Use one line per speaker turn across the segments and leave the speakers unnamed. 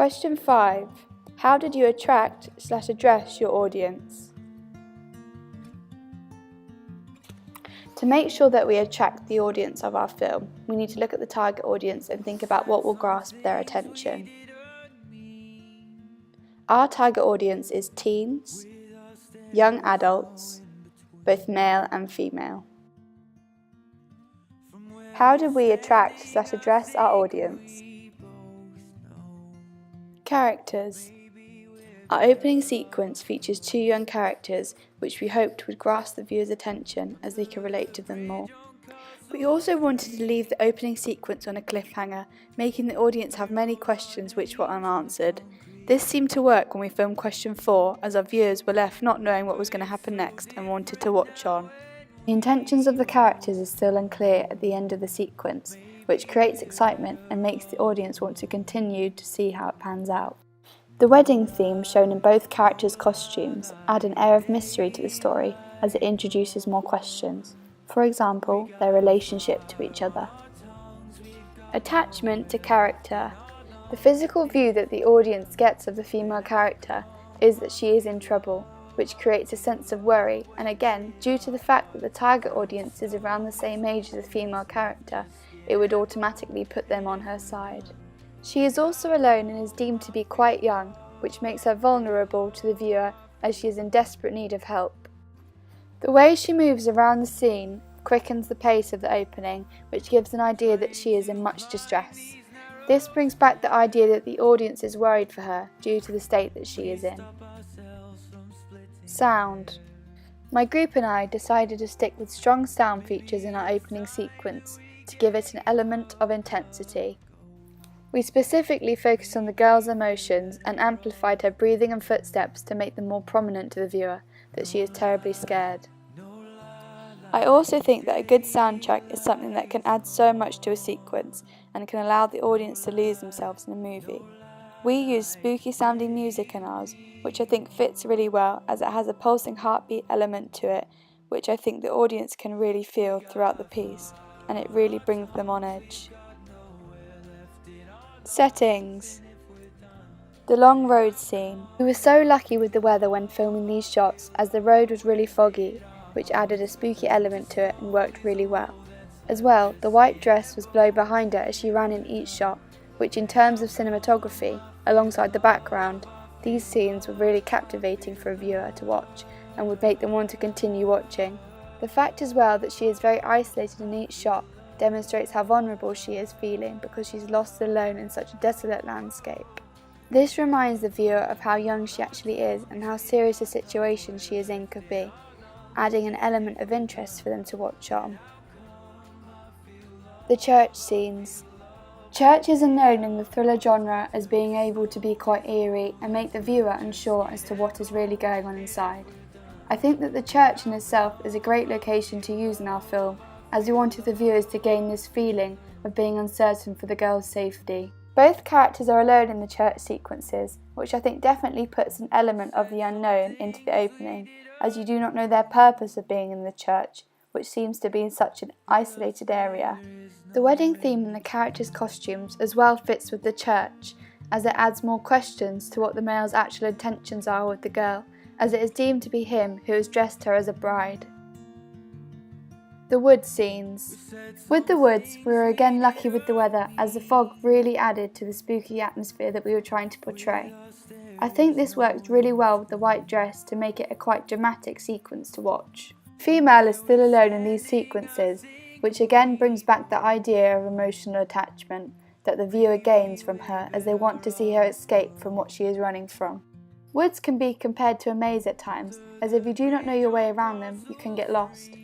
Question 5. How did you attract/address your audience? To make sure that we attract the audience of our film, we need to look at the target audience and think about what will grasp their attention. Our target audience is teens, young adults, both male and female. How did we attract/address our audience? Characters. Our opening sequence features 2 young characters which we hoped would grasp the viewer's attention as they could relate to them more. We also wanted to leave the opening sequence on a cliffhanger, making the audience have many questions which were unanswered. This seemed to work when we filmed question 4, as our viewers were left not knowing what was going to happen next and wanted to watch on. The intentions of the characters is still unclear at the end of the sequence, which creates excitement and makes the audience want to continue to see how it pans out. The wedding theme shown in both characters' costumes add an air of mystery to the story as it introduces more questions. For example, their relationship to each other. Attachment to character. The physical view that the audience gets of the female character is that she is in trouble, which creates a sense of worry, and again, due to the fact that the target audience is around the same age as the female character, it would automatically put them on her side. She is also alone and is deemed to be quite young, which makes her vulnerable to the viewer as she is in desperate need of help. The way she moves around the scene quickens the pace of the opening, which gives an idea that she is in much distress. This brings back the idea that the audience is worried for her due to the state that she is in. Sound. My group and I decided to stick with strong sound features in our opening sequence to give it an element of intensity. We specifically focused on the girl's emotions and amplified her breathing and footsteps to make them more prominent to the viewer that she is terribly scared. I also think that a good soundtrack is something that can add so much to a sequence and can allow the audience to lose themselves in a movie. We use spooky sounding music in ours, which I think fits really well as it has a pulsing heartbeat element to it, which I think the audience can really feel throughout the piece, and it really brings them on edge. Settings. The long road scene. We were so lucky with the weather when filming these shots as the road was really foggy, which added a spooky element to it and worked really well. As well, the white dress was blowing behind her as she ran in each shot, which in terms of cinematography, alongside the background, these scenes were really captivating for a viewer to watch and would make them want to continue watching. The fact as well that she is very isolated in each shot demonstrates how vulnerable she is feeling because she's lost alone in such a desolate landscape. This reminds the viewer of how young she actually is and how serious a situation she is in could be, adding an element of interest for them to watch on. The church scenes. Churches are known in the thriller genre as being able to be quite eerie and make the viewer unsure as to what is really going on inside. I think that the church in itself is a great location to use in our film, as we wanted the viewers to gain this feeling of being uncertain for the girl's safety. Both characters are alone in the church sequences, which I think definitely puts an element of the unknown into the opening, as you do not know their purpose of being in the church, which seems to be in such an isolated area. The wedding theme and the characters' costumes as well fits with the church, as it adds more questions to what the male's actual intentions are with the girl, as it is deemed to be him who has dressed her as a bride. The wood scenes. With the woods, we were again lucky with the weather, as the fog really added to the spooky atmosphere that we were trying to portray. I think this works really well with the white dress to make it a quite dramatic sequence to watch. Female is still alone in these sequences, which again brings back the idea of emotional attachment that the viewer gains from her as they want to see her escape from what she is running from. Woods can be compared to a maze at times, as if you do not know your way around them, you can get lost.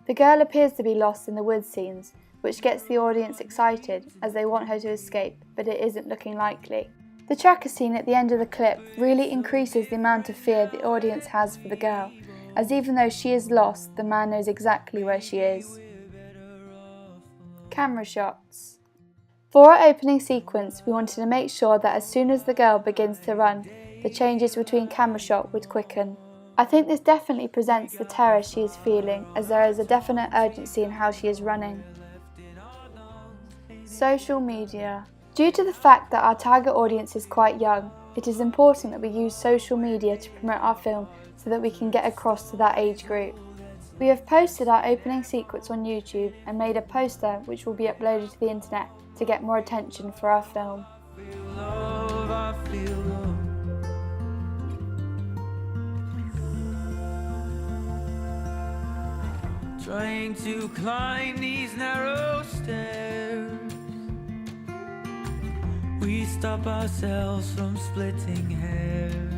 The girl appears to be lost in the woods scenes, which gets the audience excited as they want her to escape, but it isn't looking likely. The tracker scene at the end of the clip really increases the amount of fear the audience has for the girl, as even though she is lost, the man knows exactly where she is. Camera shots. For our opening sequence, we wanted to make sure that as soon as the girl begins to run, the changes between camera shot would quicken. I think this definitely presents the terror she is feeling, as there is a definite urgency in how she is running. Social media. Due to the fact that our target audience is quite young, it is important that we use social media to promote our film so that we can get across to that age group. We have posted our opening sequence on YouTube and made a poster which will be uploaded to the internet to get more attention for our film.
Trying to climb these narrow stairs, we stop ourselves from splitting hairs.